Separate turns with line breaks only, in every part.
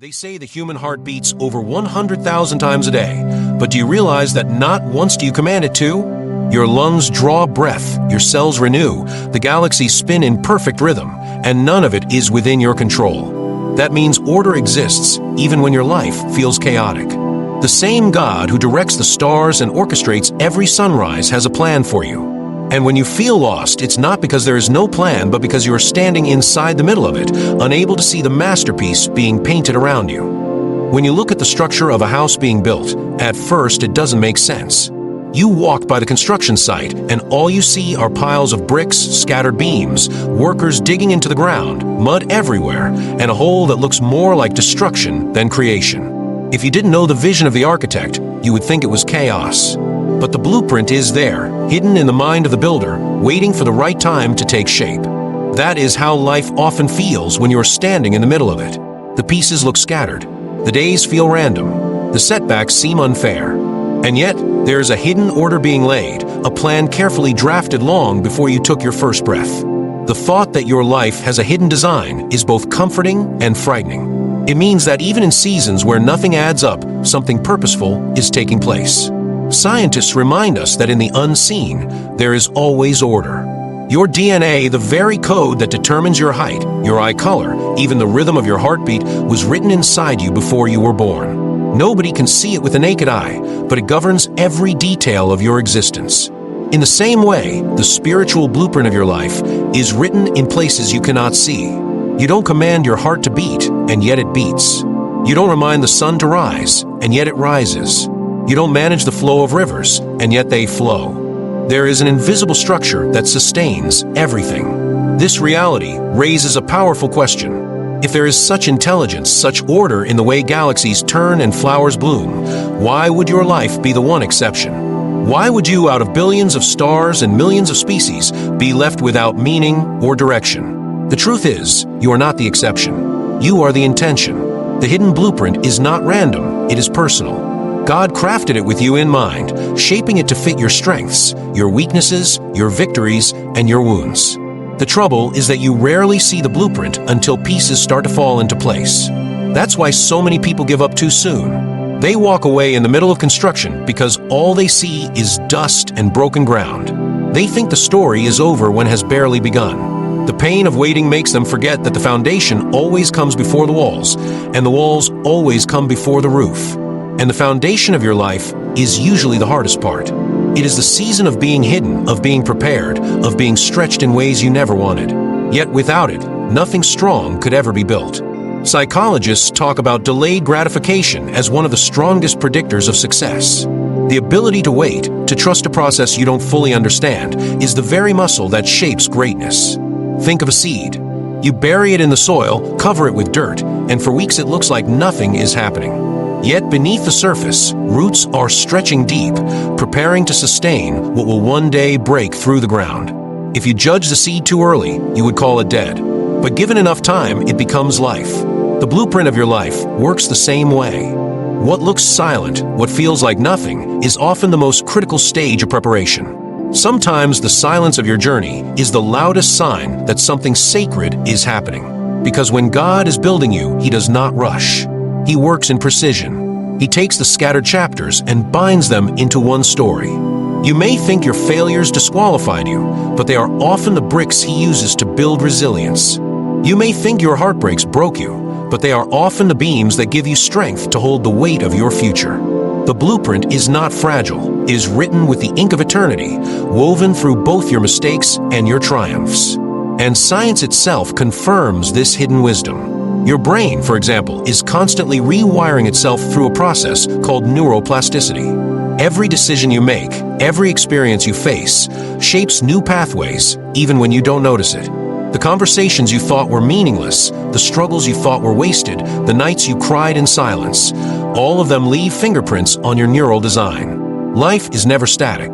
They say the human heart beats over 100,000 times a day, but do you realize that not once do you command it to? Your lungs draw breath, your cells renew, the galaxies spin in perfect rhythm, and none of it is within your control. That means order exists, even when your life feels chaotic. The same God who directs the stars and orchestrates every sunrise has a plan for you. And when you feel lost, it's not because there is no plan, but because you are standing inside the middle of it, unable to see the masterpiece being painted around you. When you look at the structure of a house being built, at first it doesn't make sense. You walk by the construction site, and all you see are piles of bricks, scattered beams, workers digging into the ground, mud everywhere, and a hole that looks more like destruction than creation. If you didn't know the vision of the architect, you would think it was chaos. But the blueprint is there, hidden in the mind of the builder, waiting for the right time to take shape. That is how life often feels when you're standing in the middle of it. The pieces look scattered. The days feel random. The setbacks seem unfair. And yet, there's a hidden order being laid, a plan carefully drafted long before you took your first breath. The thought that your life has a hidden design is both comforting and frightening. It means that even in seasons where nothing adds up, something purposeful is taking place. Scientists remind us that in the unseen, there is always order. Your DNA, the very code that determines your height, your eye color, even the rhythm of your heartbeat, was written inside you before you were born. Nobody can see it with the naked eye, but it governs every detail of your existence. In the same way, the spiritual blueprint of your life is written in places you cannot see. You don't command your heart to beat, and yet it beats. You don't remind the sun to rise, and yet it rises. You don't manage the flow of rivers, and yet they flow. There is an invisible structure that sustains everything. This reality raises a powerful question. If there is such intelligence, such order in the way galaxies turn and flowers bloom, why would your life be the one exception? Why would you, out of billions of stars and millions of species, be left without meaning or direction? The truth is, you are not the exception. You are the intention. The hidden blueprint is not random, it is personal. God crafted it with you in mind, shaping it to fit your strengths, your weaknesses, your victories, and your wounds. The trouble is that you rarely see the blueprint until pieces start to fall into place. That's why so many people give up too soon. They walk away in the middle of construction because all they see is dust and broken ground. They think the story is over when it has barely begun. The pain of waiting makes them forget that the foundation always comes before the walls, and the walls always come before the roof. And the foundation of your life is usually the hardest part. It is the season of being hidden, of being prepared, of being stretched in ways you never wanted. Yet without it, nothing strong could ever be built. Psychologists talk about delayed gratification as one of the strongest predictors of success. The ability to wait, to trust a process you don't fully understand, is the very muscle that shapes greatness. Think of a seed. You bury it in the soil, cover it with dirt, and for weeks it looks like nothing is happening. Yet beneath the surface, roots are stretching deep, preparing to sustain what will one day break through the ground. If you judge the seed too early, you would call it dead. But given enough time, it becomes life. The blueprint of your life works the same way. What looks silent, what feels like nothing, is often the most critical stage of preparation. Sometimes the silence of your journey is the loudest sign that something sacred is happening. Because when God is building you, He does not rush. He works in precision. He takes the scattered chapters and binds them into one story. You may think your failures disqualified you, but they are often the bricks He uses to build resilience. You may think your heartbreaks broke you, but they are often the beams that give you strength to hold the weight of your future. The blueprint is not fragile. It is written with the ink of eternity, woven through both your mistakes and your triumphs. And science itself confirms this hidden wisdom. Your brain, for example, is constantly rewiring itself through a process called neuroplasticity. Every decision you make, every experience you face, shapes new pathways, even when you don't notice it. The conversations you thought were meaningless, the struggles you thought were wasted, the nights you cried in silence, all of them leave fingerprints on your neural design. Life is never static.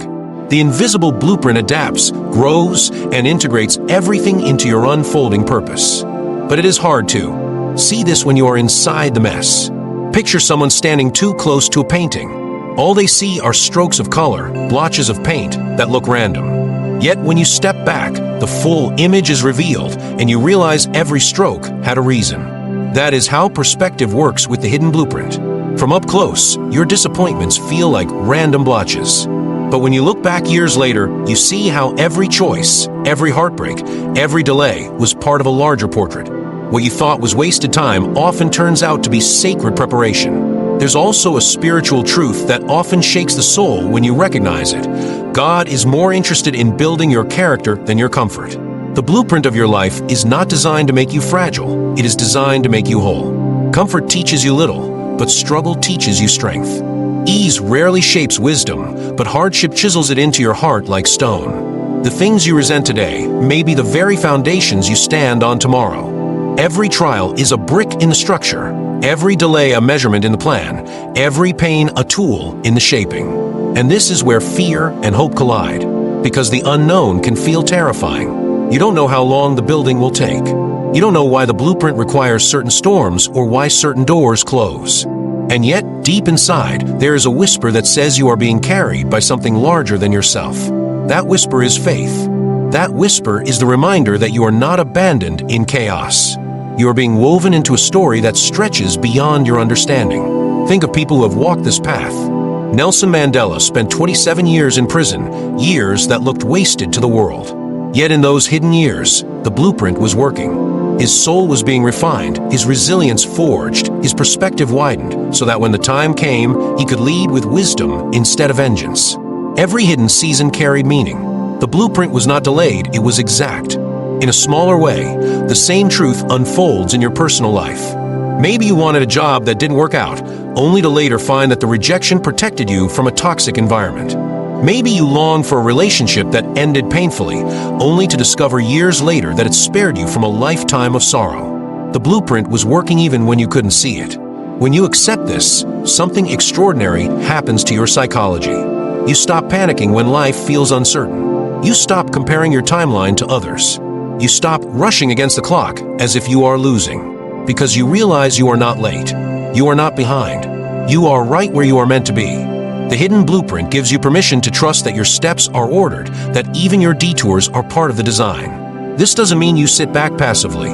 The invisible blueprint adapts, grows, and integrates everything into your unfolding purpose. But it is hard to see this when you are inside the mess. Picture someone standing too close to a painting. All they see are strokes of color, blotches of paint that look random. Yet when you step back, the full image is revealed, and you realize every stroke had a reason. That is how perspective works with the hidden blueprint. From up close, your disappointments feel like random blotches. But when you look back years later, you see how every choice, every heartbreak, every delay was part of a larger portrait. What you thought was wasted time often turns out to be sacred preparation. There's also a spiritual truth that often shakes the soul when you recognize it. God is more interested in building your character than your comfort. The blueprint of your life is not designed to make you fragile. It is designed to make you whole. Comfort teaches you little, but struggle teaches you strength. Ease rarely shapes wisdom, but hardship chisels it into your heart like stone. The things you resent today may be the very foundations you stand on tomorrow. Every trial is a brick in the structure, every delay a measurement in the plan, every pain a tool in the shaping. And this is where fear and hope collide, because the unknown can feel terrifying. You don't know how long the building will take. You don't know why the blueprint requires certain storms or why certain doors close. And yet, deep inside, there is a whisper that says you are being carried by something larger than yourself. That whisper is faith. That whisper is the reminder that you are not abandoned in chaos. You are being woven into a story that stretches beyond your understanding. Think of people who have walked this path. Nelson Mandela spent 27 years in prison, years that looked wasted to the world. Yet in those hidden years, the blueprint was working. His soul was being refined, his resilience forged, his perspective widened, so that when the time came, he could lead with wisdom instead of vengeance. Every hidden season carried meaning. The blueprint was not delayed, it was exact. In a smaller way, the same truth unfolds in your personal life. Maybe you wanted a job that didn't work out, only to later find that the rejection protected you from a toxic environment. Maybe you long for a relationship that ended painfully, only to discover years later that it spared you from a lifetime of sorrow. The blueprint was working even when you couldn't see it. When you accept this, something extraordinary happens to your psychology. You stop panicking when life feels uncertain. You stop comparing your timeline to others. You stop rushing against the clock as if you are losing. Because you realize you are not late. You are not behind. You are right where you are meant to be. The hidden blueprint gives you permission to trust that your steps are ordered, that even your detours are part of the design. This doesn't mean you sit back passively.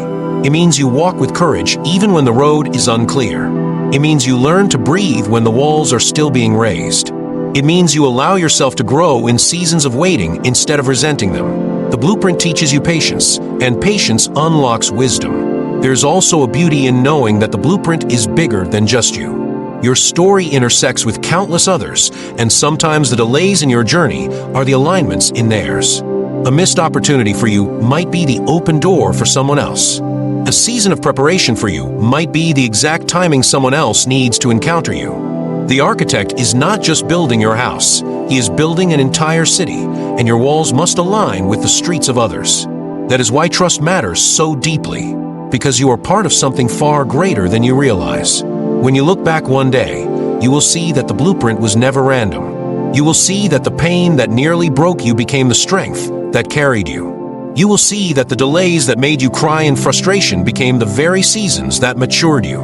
It means you walk with courage even when the road is unclear. It means you learn to breathe when the walls are still being raised. It means you allow yourself to grow in seasons of waiting instead of resenting them. The blueprint teaches you patience, and patience unlocks wisdom. There's also a beauty in knowing that the blueprint is bigger than just you. Your story intersects with countless others, and sometimes the delays in your journey are the alignments in theirs. A missed opportunity for you might be the open door for someone else. A season of preparation for you might be the exact timing someone else needs to encounter you. The architect is not just building your house, he is building an entire city, and your walls must align with the streets of others. That is why trust matters so deeply, because you are part of something far greater than you realize. When you look back one day, you will see that the blueprint was never random. You will see that the pain that nearly broke you became the strength that carried you. You will see that the delays that made you cry in frustration became the very seasons that matured you.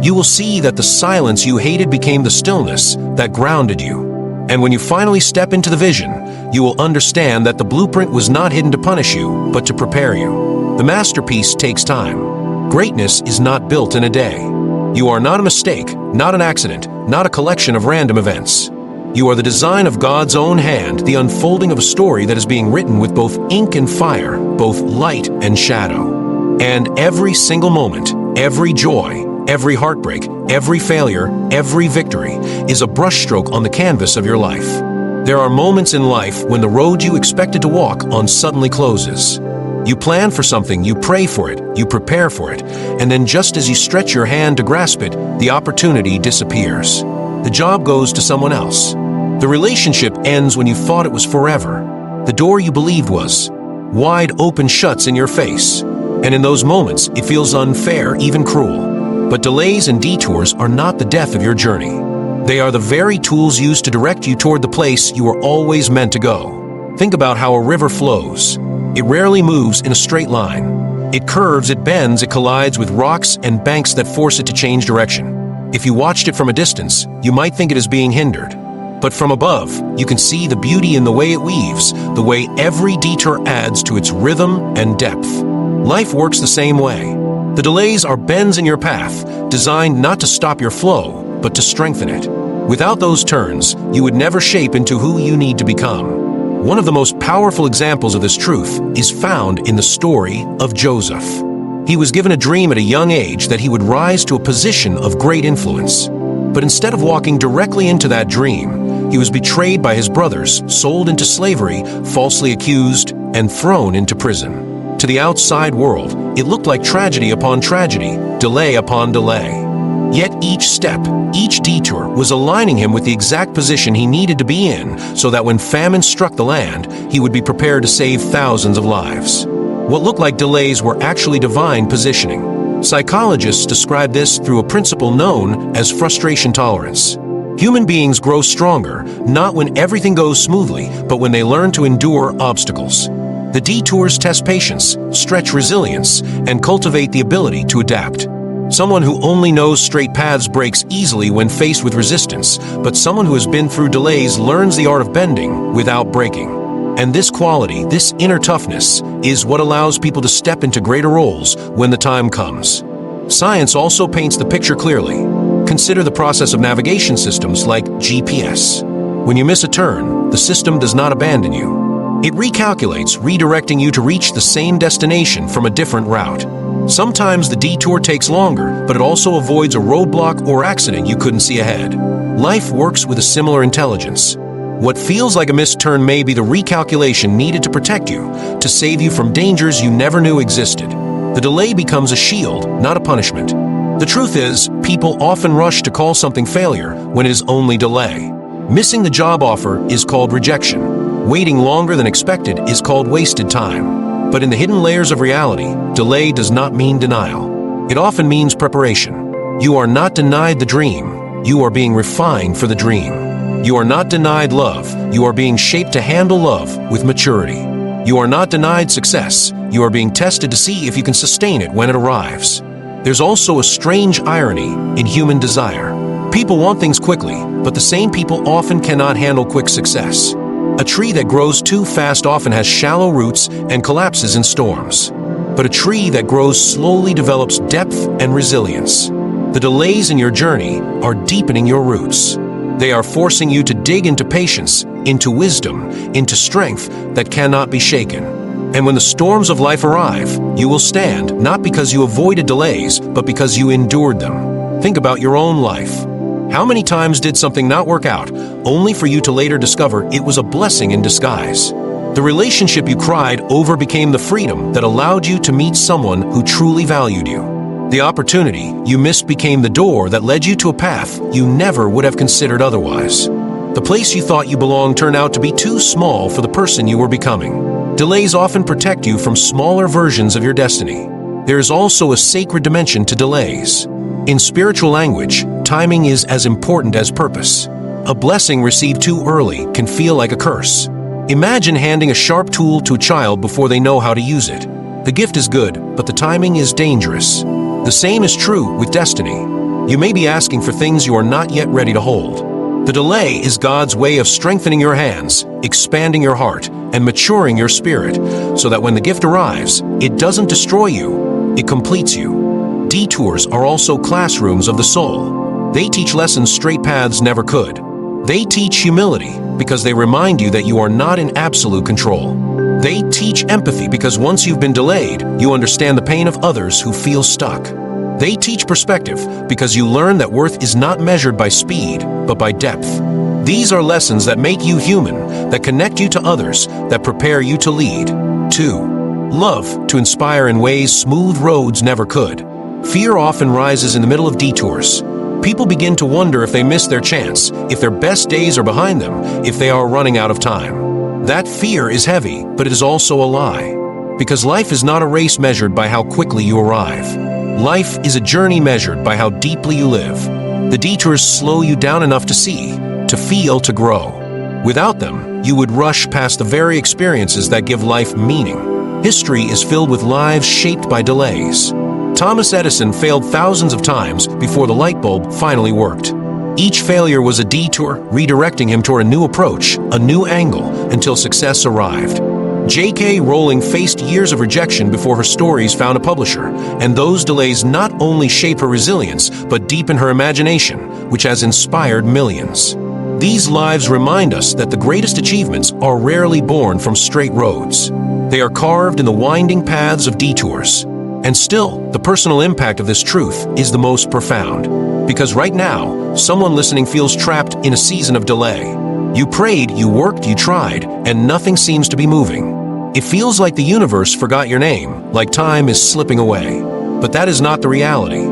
You will see that the silence you hated became the stillness that grounded you. And when you finally step into the vision, you will understand that the blueprint was not hidden to punish you, but to prepare you. The masterpiece takes time. Greatness is not built in a day. You are not a mistake, not an accident, not a collection of random events. You are the design of God's own hand, the unfolding of a story that is being written with both ink and fire, both light and shadow. And every single moment, every joy, every heartbreak, every failure, every victory is a brushstroke on the canvas of your life. There are moments in life when the road you expected to walk on suddenly closes. You plan for something, you pray for it, you prepare for it, and then just as you stretch your hand to grasp it, the opportunity disappears. The job goes to someone else. The relationship ends when you thought it was forever. The door you believed was wide open shuts in your face. And in those moments, it feels unfair, even cruel. But delays and detours are not the death of your journey. They are the very tools used to direct you toward the place you were always meant to go. Think about how a river flows. It rarely moves in a straight line. It curves, it bends, it collides with rocks and banks that force it to change direction. If you watched it from a distance, you might think it is being hindered. But from above, you can see the beauty in the way it weaves, the way every detour adds to its rhythm and depth. Life works the same way. The delays are bends in your path, designed not to stop your flow, but to strengthen it. Without those turns, you would never shape into who you need to become. One of the most powerful examples of this truth is found in the story of Joseph. He was given a dream at a young age that he would rise to a position of great influence. But instead of walking directly into that dream, he was betrayed by his brothers, sold into slavery, falsely accused, and thrown into prison. To the outside world, it looked like tragedy upon tragedy, delay upon delay. Yet each step, each detour was aligning him with the exact position he needed to be in so that when famine struck the land, he would be prepared to save thousands of lives. What looked like delays were actually divine positioning. Psychologists describe this through a principle known as frustration tolerance. Human beings grow stronger, not when everything goes smoothly, but when they learn to endure obstacles. The detours test patience, stretch resilience, and cultivate the ability to adapt. Someone who only knows straight paths breaks easily when faced with resistance, but someone who has been through delays learns the art of bending without breaking. And this quality, this inner toughness, is what allows people to step into greater roles when the time comes. Science also paints the picture clearly. Consider the process of navigation systems like GPS. When you miss a turn, the system does not abandon you. It recalculates, redirecting you to reach the same destination from a different route. Sometimes the detour takes longer, but it also avoids a roadblock or accident you couldn't see ahead. Life works with a similar intelligence. What feels like a missed turn may be the recalculation needed to protect you, to save you from dangers you never knew existed. The delay becomes a shield, not a punishment. The truth is, people often rush to call something failure when it is only delay. Missing the job offer is called rejection. Waiting longer than expected is called wasted time. But in the hidden layers of reality, delay does not mean denial. It often means preparation. You are not denied the dream. You are being refined for the dream. You are not denied love. You are being shaped to handle love with maturity. You are not denied success. You are being tested to see if you can sustain it when it arrives. There's also a strange irony in human desire. People want things quickly, but the same people often cannot handle quick success. A tree that grows too fast often has shallow roots and collapses in storms. But a tree that grows slowly develops depth and resilience. The delays in your journey are deepening your roots. They are forcing you to dig into patience, into wisdom, into strength that cannot be shaken. And when the storms of life arrive, you will stand, not because you avoided delays, but because you endured them. Think about your own life. How many times did something not work out, only for you to later discover it was a blessing in disguise? The relationship you cried over became the freedom that allowed you to meet someone who truly valued you. The opportunity you missed became the door that led you to a path you never would have considered otherwise. The place you thought you belonged turned out to be too small for the person you were becoming. Delays often protect you from smaller versions of your destiny. There is also a sacred dimension to delays. In spiritual language, timing is as important as purpose. A blessing received too early can feel like a curse. Imagine handing a sharp tool to a child before they know how to use it. The gift is good, but the timing is dangerous. The same is true with destiny. You may be asking for things you are not yet ready to hold. The delay is God's way of strengthening your hands, expanding your heart, and maturing your spirit, so that when the gift arrives, it doesn't destroy you, it completes you. Detours are also classrooms of the soul. They teach lessons straight paths never could. They teach humility because they remind you that you are not in absolute control. They teach empathy because once you've been delayed, you understand the pain of others who feel stuck. They teach perspective because you learn that worth is not measured by speed, but by depth. These are lessons that make you human, that connect you to others, that prepare you to lead. 2. Love to inspire in ways smooth roads never could. Fear often rises in the middle of detours. People begin to wonder if they missed their chance, if their best days are behind them, if they are running out of time. That fear is heavy, but it is also a lie. Because life is not a race measured by how quickly you arrive. Life is a journey measured by how deeply you live. The detours slow you down enough to see, to feel, to grow. Without them, you would rush past the very experiences that give life meaning. History is filled with lives shaped by delays. Thomas Edison failed thousands of times before the light bulb finally worked. Each failure was a detour, redirecting him toward a new approach, a new angle, until success arrived. J.K. Rowling faced years of rejection before her stories found a publisher, and those delays not only shape her resilience, but deepen her imagination, which has inspired millions. These lives remind us that the greatest achievements are rarely born from straight roads. They are carved in the winding paths of detours. And still, the personal impact of this truth is the most profound. Because right now, someone listening feels trapped in a season of delay. You prayed, you worked, you tried, and nothing seems to be moving. It feels like the universe forgot your name, like time is slipping away. But that is not the reality.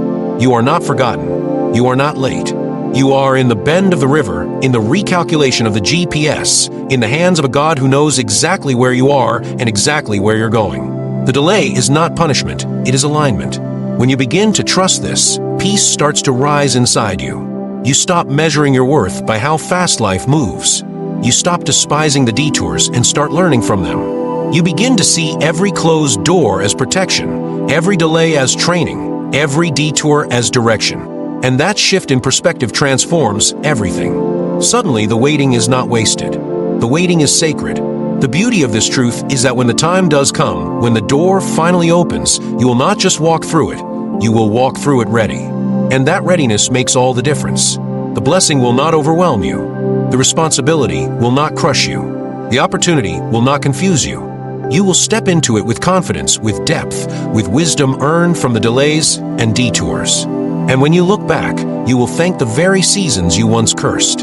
You are not forgotten. You are not late. You are in the bend of the river, in the recalculation of the GPS, in the hands of a God who knows exactly where you are and exactly where you're going. The delay is not punishment, it is alignment. When you begin to trust this, peace starts to rise inside you. You stop measuring your worth by how fast life moves. You stop despising the detours and start learning from them. You begin to see every closed door as protection, every delay as training, every detour as direction. And that shift in perspective transforms everything. Suddenly, the waiting is not wasted. The waiting is sacred. The beauty of this truth is that when the time does come, when the door finally opens, you will not just walk through it, you will walk through it ready. And that readiness makes all the difference. The blessing will not overwhelm you. The responsibility will not crush you. The opportunity will not confuse you. You will step into it with confidence, with depth, with wisdom earned from the delays and detours. And when you look back, you will thank the very seasons you once cursed.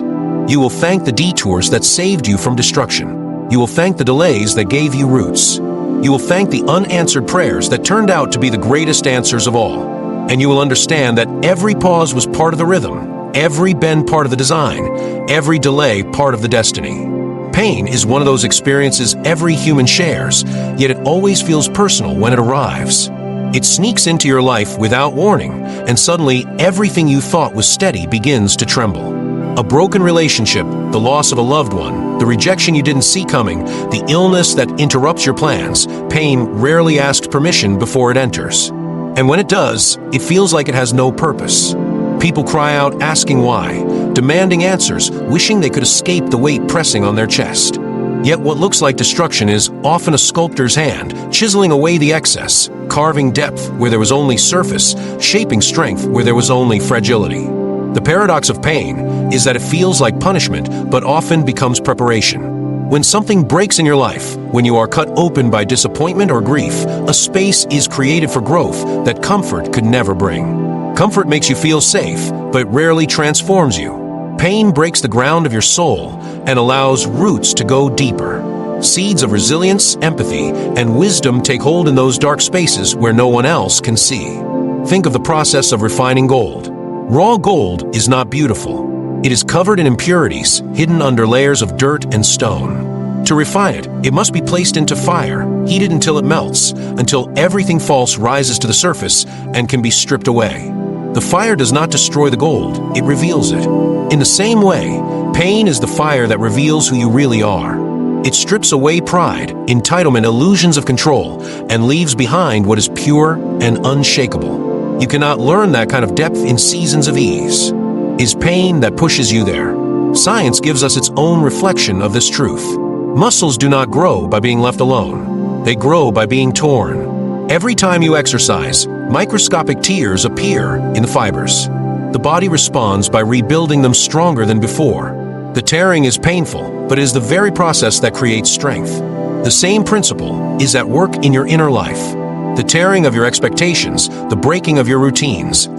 You will thank the detours that saved you from destruction. You will thank the delays that gave you roots. You will thank the unanswered prayers that turned out to be the greatest answers of all. And you will understand that every pause was part of the rhythm, every bend part of the design, every delay part of the destiny. Pain is one of those experiences every human shares, yet it always feels personal when it arrives. It sneaks into your life without warning, and suddenly everything you thought was steady begins to tremble. A broken relationship, the loss of a loved one, the rejection you didn't see coming, the illness that interrupts your plans, pain rarely asks permission before it enters. And when it does, it feels like it has no purpose. People cry out asking why, demanding answers, wishing they could escape the weight pressing on their chest. Yet what looks like destruction is often a sculptor's hand, chiseling away the excess, carving depth where there was only surface, shaping strength where there was only fragility. The paradox of pain is that it feels like punishment, but often becomes preparation. When something breaks in your life, when you are cut open by disappointment or grief, a space is created for growth that comfort could never bring. Comfort makes you feel safe, but rarely transforms you. Pain breaks the ground of your soul and allows roots to go deeper. Seeds of resilience, empathy, and wisdom take hold in those dark spaces where no one else can see. Think of the process of refining gold. Raw gold is not beautiful. It is covered in impurities, hidden under layers of dirt and stone. To refine it, it must be placed into fire, heated until it melts, until everything false rises to the surface and can be stripped away. The fire does not destroy the gold, it reveals it. In the same way, pain is the fire that reveals who you really are. It strips away pride, entitlement, illusions of control, and leaves behind what is pure and unshakable. You cannot learn that kind of depth in seasons of ease. Is pain that pushes you there. Science gives us its own reflection of this truth. Muscles do not grow by being left alone. They grow by being torn. Every time you exercise, microscopic tears appear in the fibers. The body responds by rebuilding them stronger than before. The tearing is painful, but it is the very process that creates strength. The same principle is at work in your inner life. The tearing of your expectations, the breaking of your routines,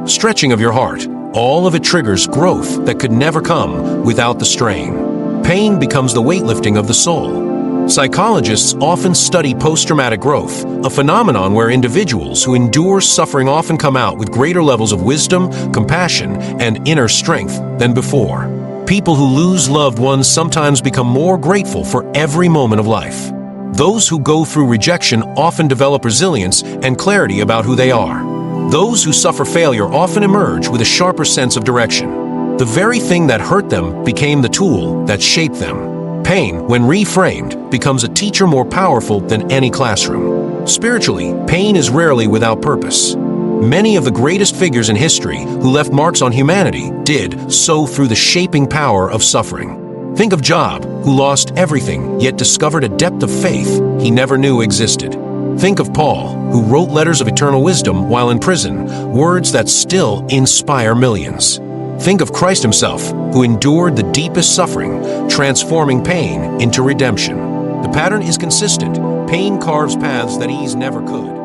stretching of your heart, all of it triggers growth that could never come without the strain. Pain becomes the weightlifting of the soul. Psychologists often study post-traumatic growth, a phenomenon where individuals who endure suffering often come out with greater levels of wisdom, compassion, and inner strength than before. People who lose loved ones sometimes become more grateful for every moment of life. Those who go through rejection often develop resilience and clarity about who they are. Those who suffer failure often emerge with a sharper sense of direction. The very thing that hurt them became the tool that shaped them. Pain, when reframed, becomes a teacher more powerful than any classroom. Spiritually, pain is rarely without purpose. Many of the greatest figures in history who left marks on humanity did so through the shaping power of suffering. Think of Job, who lost everything yet discovered a depth of faith he never knew existed. Think of Paul, who wrote letters of eternal wisdom while in prison, words that still inspire millions. Think of Christ himself, who endured the deepest suffering, transforming pain into redemption. The pattern is consistent. Pain carves paths that ease never could.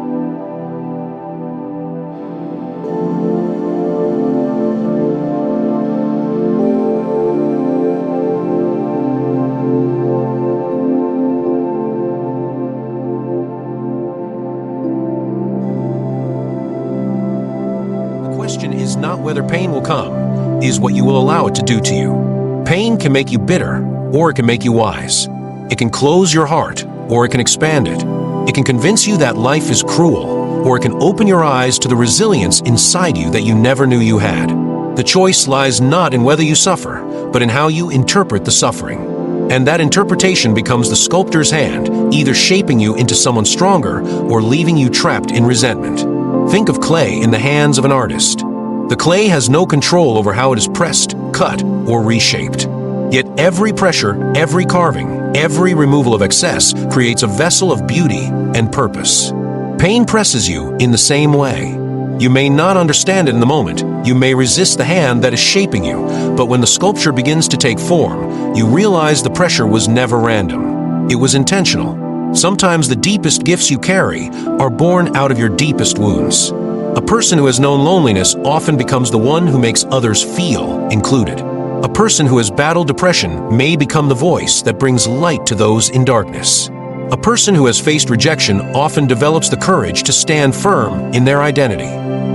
The question is not whether pain will come, is what you will allow it to do to you. Pain can make you bitter, or it can make you wise. It can close your heart, or it can expand it. It can convince you that life is cruel, or it can open your eyes to the resilience inside you that you never knew you had. The choice lies not in whether you suffer, but in how you interpret the suffering. And that interpretation becomes the sculptor's hand, either shaping you into someone stronger or leaving you trapped in resentment. Think of clay in the hands of an artist. The clay has no control over how it is pressed, cut, or reshaped. Yet every pressure, every carving, every removal of excess creates a vessel of beauty and purpose. Pain presses you in the same way. You may not understand it in the moment, you may resist the hand that is shaping you, but when the sculpture begins to take form, you realize the pressure was never random. It was intentional. Sometimes the deepest gifts you carry are born out of your deepest wounds. A person who has known loneliness often becomes the one who makes others feel included. A person who has battled depression may become the voice that brings light to those in darkness. A person who has faced rejection often develops the courage to stand firm in their identity.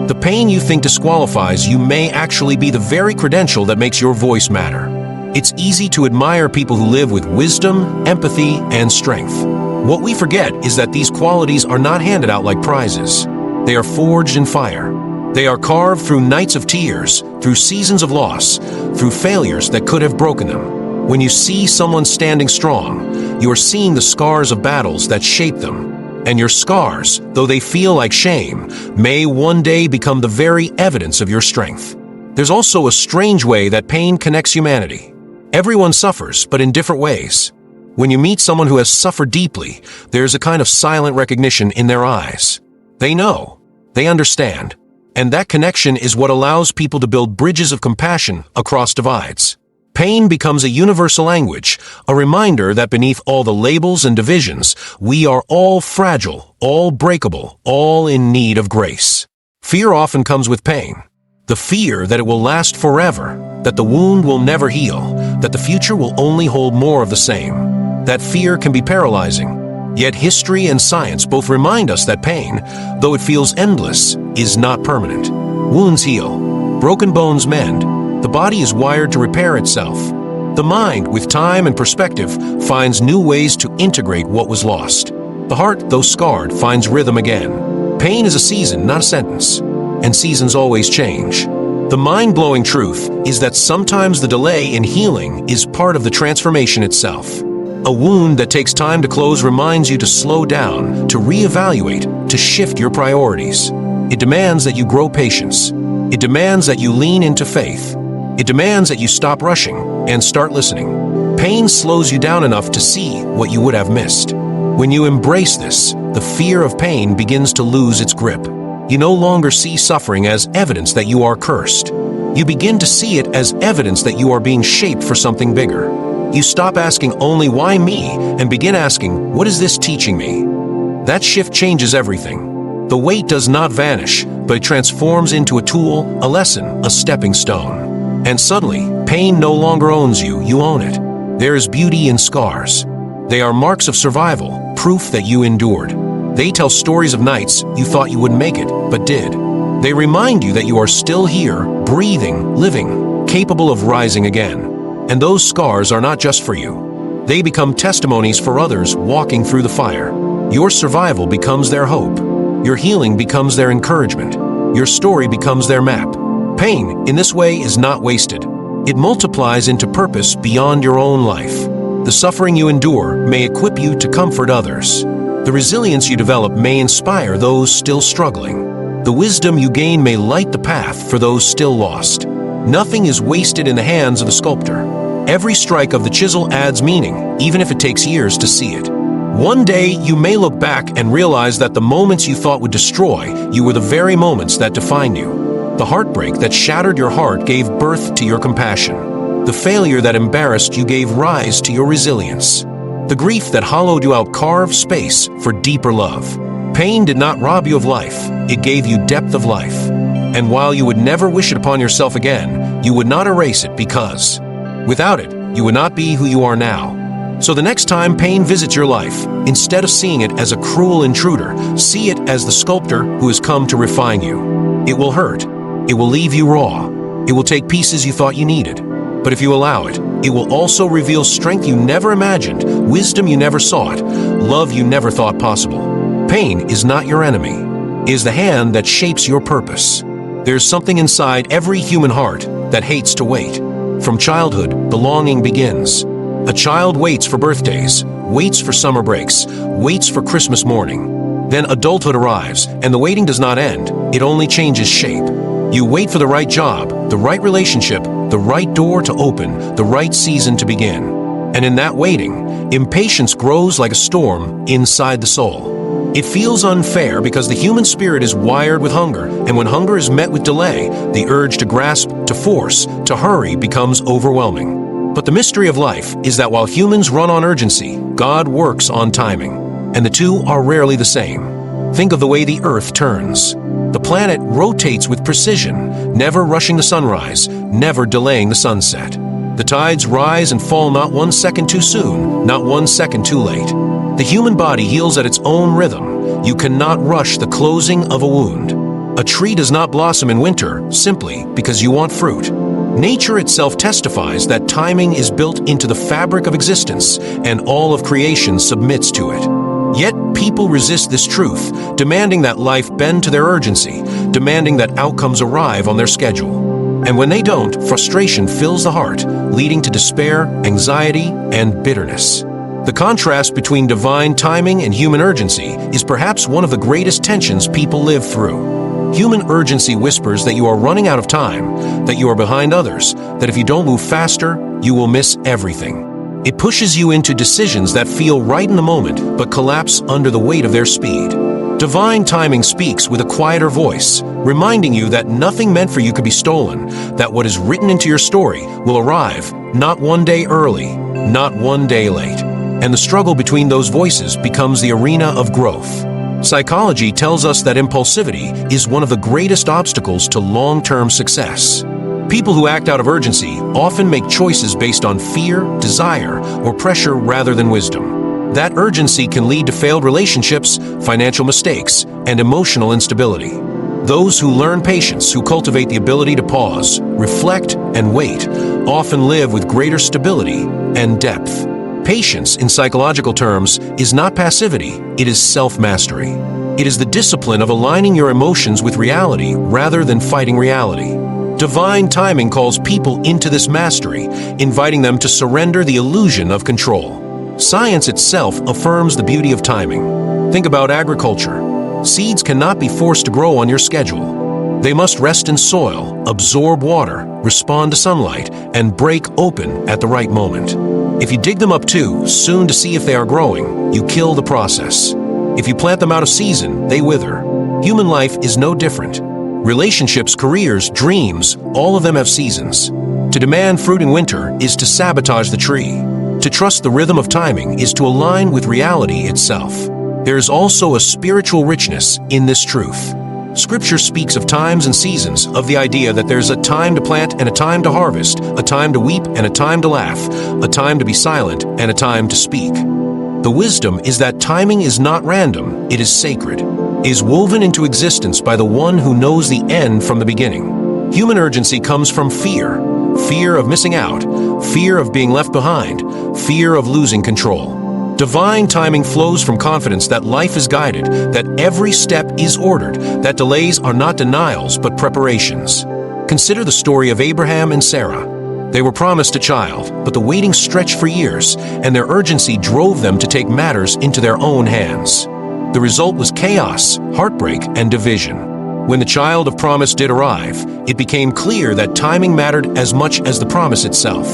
The pain you think disqualifies you may actually be the very credential that makes your voice matter. It's easy to admire people who live with wisdom, empathy, and strength. What we forget is that these qualities are not handed out like prizes. They are forged in fire. They are carved through nights of tears, through seasons of loss, through failures that could have broken them. When you see someone standing strong, you are seeing the scars of battles that shape them. And your scars, though they feel like shame, may one day become the very evidence of your strength. There's also a strange way that pain connects humanity. Everyone suffers, but in different ways. When you meet someone who has suffered deeply, there's a kind of silent recognition in their eyes. They know. They understand. And that connection is what allows people to build bridges of compassion across divides. Pain becomes a universal language, a reminder that beneath all the labels and divisions, we are all fragile, all breakable, all in need of grace. Fear often comes with pain. The fear that it will last forever, that the wound will never heal, that the future will only hold more of the same. That fear can be paralyzing. Yet history and science both remind us that pain, though it feels endless, is not permanent. Wounds heal. Broken bones mend. The body is wired to repair itself. The mind, with time and perspective, finds new ways to integrate what was lost. The heart, though scarred, finds rhythm again. Pain is a season, not a sentence. And seasons always change. The mind-blowing truth is that sometimes the delay in healing is part of the transformation itself. A wound that takes time to close reminds you to slow down, to reevaluate, to shift your priorities. It demands that you grow patience. It demands that you lean into faith. It demands that you stop rushing and start listening. Pain slows you down enough to see what you would have missed. When you embrace this, the fear of pain begins to lose its grip. You no longer see suffering as evidence that you are cursed. You begin to see it as evidence that you are being shaped for something bigger. You stop asking only why me and begin asking, what is this teaching me? That shift changes everything. The weight does not vanish, but it transforms into a tool, a lesson, a stepping stone. And suddenly, pain no longer owns you, you own it. There is beauty in scars. They are marks of survival, proof that you endured. They tell stories of nights you thought you wouldn't make it, but did. They remind you that you are still here, breathing, living, capable of rising again. And those scars are not just for you. They become testimonies for others walking through the fire. Your survival becomes their hope. Your healing becomes their encouragement. Your story becomes their map. Pain, in this way, is not wasted. It multiplies into purpose beyond your own life. The suffering you endure may equip you to comfort others. The resilience you develop may inspire those still struggling. The wisdom you gain may light the path for those still lost. Nothing is wasted in the hands of the sculptor. Every strike of the chisel adds meaning, even if it takes years to see it. One day, you may look back and realize that the moments you thought would destroy you were the very moments that defined you. The heartbreak that shattered your heart gave birth to your compassion. The failure that embarrassed you gave rise to your resilience. The grief that hollowed you out carved space for deeper love. Pain did not rob you of life, it gave you depth of life. And while you would never wish it upon yourself again, you would not erase it because, without it, you would not be who you are now. So the next time pain visits your life, instead of seeing it as a cruel intruder, see it as the sculptor who has come to refine you. It will hurt. It will leave you raw. It will take pieces you thought you needed. But if you allow it, it will also reveal strength you never imagined, wisdom you never sought, love you never thought possible. Pain is not your enemy. It is the hand that shapes your purpose. There's something inside every human heart that hates to wait. From childhood, belonging begins. A child waits for birthdays, waits for summer breaks, waits for Christmas morning. Then adulthood arrives, and the waiting does not end, it only changes shape. You wait for the right job, the right relationship, the right door to open, the right season to begin. And in that waiting, impatience grows like a storm inside the soul. It feels unfair because the human spirit is wired with hunger, and when hunger is met with delay, the urge to grasp, to force, to hurry becomes overwhelming. But the mystery of life is that while humans run on urgency, God works on timing, and the two are rarely the same. Think of the way the Earth turns. The planet rotates with precision, never rushing the sunrise, never delaying the sunset. The tides rise and fall not 1 second too soon, not 1 second too late. The human body heals at its own rhythm. You cannot rush the closing of a wound. A tree does not blossom in winter simply because you want fruit. Nature itself testifies that timing is built into the fabric of existence, and all of creation submits to it. Yet people resist this truth, demanding that life bend to their urgency, demanding that outcomes arrive on their schedule. And when they don't, frustration fills the heart, leading to despair, anxiety, and bitterness. The contrast between divine timing and human urgency is perhaps one of the greatest tensions people live through. Human urgency whispers that you are running out of time, that you are behind others, that if you don't move faster, you will miss everything. It pushes you into decisions that feel right in the moment, but collapse under the weight of their speed. Divine timing speaks with a quieter voice, reminding you that nothing meant for you could be stolen, that what is written into your story will arrive not 1 day early, not 1 day late. And the struggle between those voices becomes the arena of growth. Psychology tells us that impulsivity is one of the greatest obstacles to long-term success. People who act out of urgency often make choices based on fear, desire, or pressure rather than wisdom. That urgency can lead to failed relationships, financial mistakes, and emotional instability. Those who learn patience, who cultivate the ability to pause, reflect, and wait, often live with greater stability and depth. Patience, in psychological terms, is not passivity, it is self-mastery. It is the discipline of aligning your emotions with reality rather than fighting reality. Divine timing calls people into this mastery, inviting them to surrender the illusion of control. Science itself affirms the beauty of timing. Think about agriculture. Seeds cannot be forced to grow on your schedule. They must rest in soil, absorb water, respond to sunlight, and break open at the right moment. If you dig them up too soon to see if they are growing, you kill the process. If you plant them out of season, they wither. Human life is no different. Relationships, careers, dreams, all of them have seasons. To demand fruit in winter is to sabotage the tree. To trust the rhythm of timing is to align with reality itself. There is also a spiritual richness in this truth. Scripture speaks of times and seasons, of the idea that there's a time to plant and a time to harvest, a time to weep and a time to laugh, a time to be silent and a time to speak. The wisdom is that timing is not random, it is sacred. It is woven into existence by the one who knows the end from the beginning. Human urgency comes from fear. Fear of missing out, fear of being left behind, fear of losing control. Divine timing flows from confidence that life is guided, that every step is ordered, that delays are not denials but preparations. Consider the story of Abraham and Sarah. They were promised a child, but the waiting stretched for years, and their urgency drove them to take matters into their own hands. The result was chaos, heartbreak, and division. When the child of promise did arrive, it became clear that timing mattered as much as the promise itself.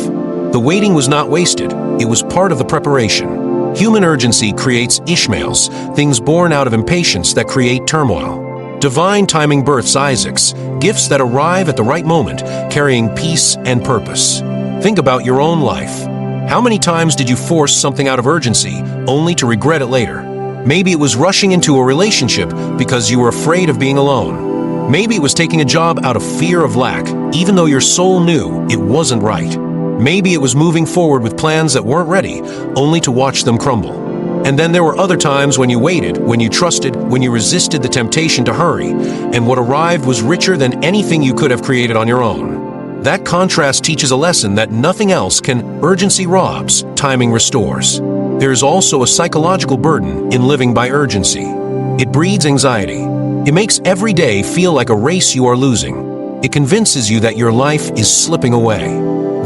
The waiting was not wasted, it was part of the preparation. Human urgency creates Ishmaels, things born out of impatience that create turmoil. Divine timing births Isaacs, gifts that arrive at the right moment, carrying peace and purpose. Think about your own life. How many times did you force something out of urgency, only to regret it later? Maybe it was rushing into a relationship because you were afraid of being alone. Maybe it was taking a job out of fear of lack, even though your soul knew it wasn't right. Maybe it was moving forward with plans that weren't ready, only to watch them crumble. And then there were other times when you waited, when you trusted, when you resisted the temptation to hurry, and what arrived was richer than anything you could have created on your own. That contrast teaches a lesson that nothing else can. Urgency robs, timing restores. There is also a psychological burden in living by urgency. It breeds anxiety. It makes every day feel like a race you are losing. It convinces you that your life is slipping away.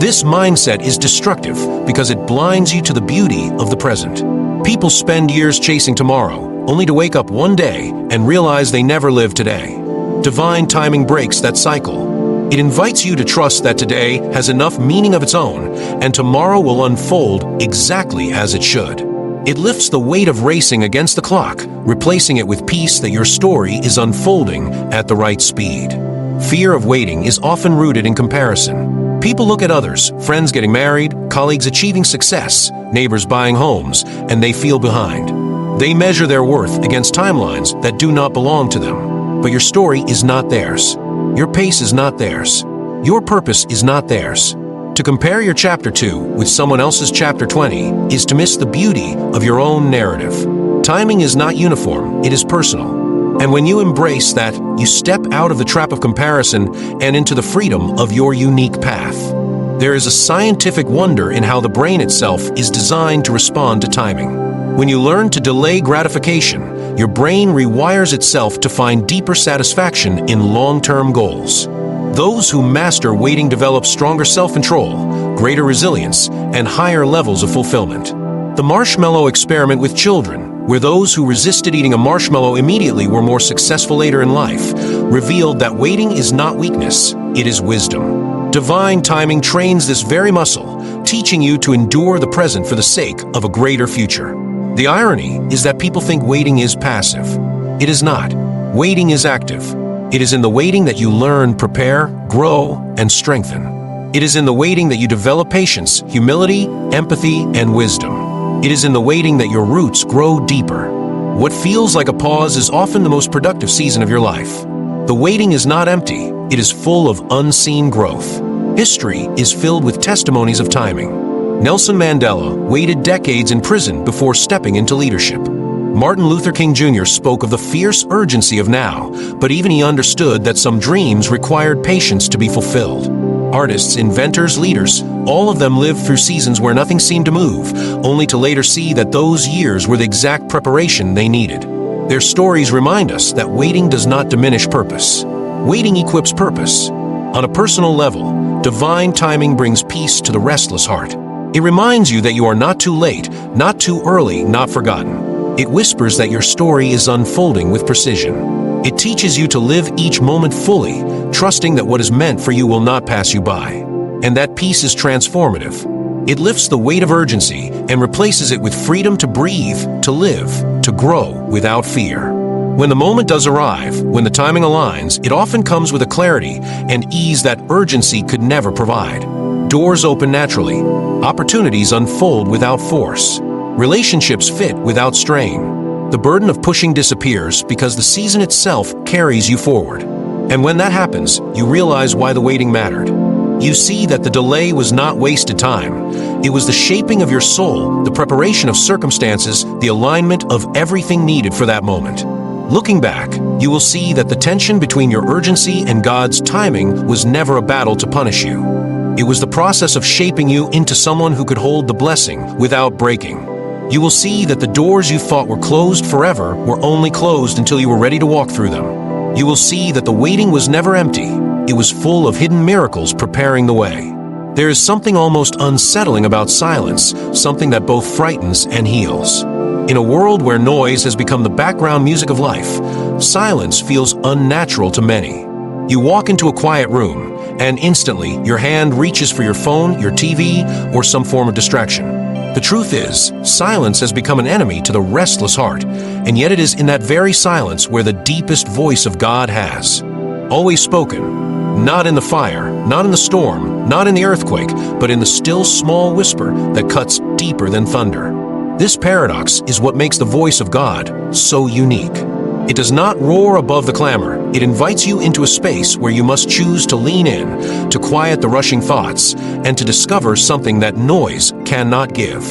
This mindset is destructive because it blinds you to the beauty of the present. People spend years chasing tomorrow, only to wake up one day and realize they never lived today. Divine timing breaks that cycle. It invites you to trust that today has enough meaning of its own, and tomorrow will unfold exactly as it should. It lifts the weight of racing against the clock, replacing it with peace that your story is unfolding at the right speed. Fear of waiting is often rooted in comparison. People look at others, friends getting married, colleagues achieving success, neighbors buying homes, and they feel behind. They measure their worth against timelines that do not belong to them. But your story is not theirs. Your pace is not theirs. Your purpose is not theirs. To compare your chapter 2 with someone else's chapter 20 is to miss the beauty of your own narrative. Timing is not uniform, it is personal. And when you embrace that, you step out of the trap of comparison and into the freedom of your unique path. There is a scientific wonder in how the brain itself is designed to respond to timing. When you learn to delay gratification, your brain rewires itself to find deeper satisfaction in long-term goals. Those who master waiting develop stronger self-control, greater resilience, and higher levels of fulfillment. The marshmallow experiment with children, where those who resisted eating a marshmallow immediately were more successful later in life, revealed that waiting is not weakness, it is wisdom. Divine timing trains this very muscle, teaching you to endure the present for the sake of a greater future. The irony is that people think waiting is passive. It is not. Waiting is active. It is in the waiting that you learn, prepare, grow, and strengthen. It is in the waiting that you develop patience, humility, empathy, and wisdom. It is in the waiting that your roots grow deeper. What feels like a pause is often the most productive season of your life. The waiting is not empty, it is full of unseen growth. History is filled with testimonies of timing. Nelson Mandela waited decades in prison before stepping into leadership. Martin Luther King Jr. spoke of the fierce urgency of now, but even he understood that some dreams required patience to be fulfilled. Artists, inventors, leaders, all of them lived through seasons where nothing seemed to move, only to later see that those years were the exact preparation they needed. Their stories remind us that waiting does not diminish purpose. Waiting equips purpose. On a personal level, divine timing brings peace to the restless heart. It reminds you that you are not too late, not too early, not forgotten. It whispers that your story is unfolding with precision. It teaches you to live each moment fully, trusting that what is meant for you will not pass you by. And that peace is transformative. It lifts the weight of urgency and replaces it with freedom to breathe, to live, to grow without fear. When the moment does arrive, when the timing aligns, it often comes with a clarity and ease that urgency could never provide. Doors open naturally. Opportunities unfold without force. Relationships fit without strain. The burden of pushing disappears because the season itself carries you forward. And when that happens, you realize why the waiting mattered. You see that the delay was not wasted time. It was the shaping of your soul, the preparation of circumstances, the alignment of everything needed for that moment. Looking back, you will see that the tension between your urgency and God's timing was never a battle to punish you. It was the process of shaping you into someone who could hold the blessing without breaking. You will see that the doors you thought were closed forever were only closed until you were ready to walk through them. You will see that the waiting was never empty. It was full of hidden miracles preparing the way. There is something almost unsettling about silence, something that both frightens and heals. In a world where noise has become the background music of life, silence feels unnatural to many. You walk into a quiet room, and instantly your hand reaches for your phone, your TV, or some form of distraction. The truth is, silence has become an enemy to the restless heart, and yet it is in that very silence where the deepest voice of God has always spoken, not in the fire, not in the storm, not in the earthquake, but in the still small whisper that cuts deeper than thunder. This paradox is what makes the voice of God so unique. It does not roar above the clamor. It invites you into a space where you must choose to lean in, to quiet the rushing thoughts, and to discover something that noise cannot give.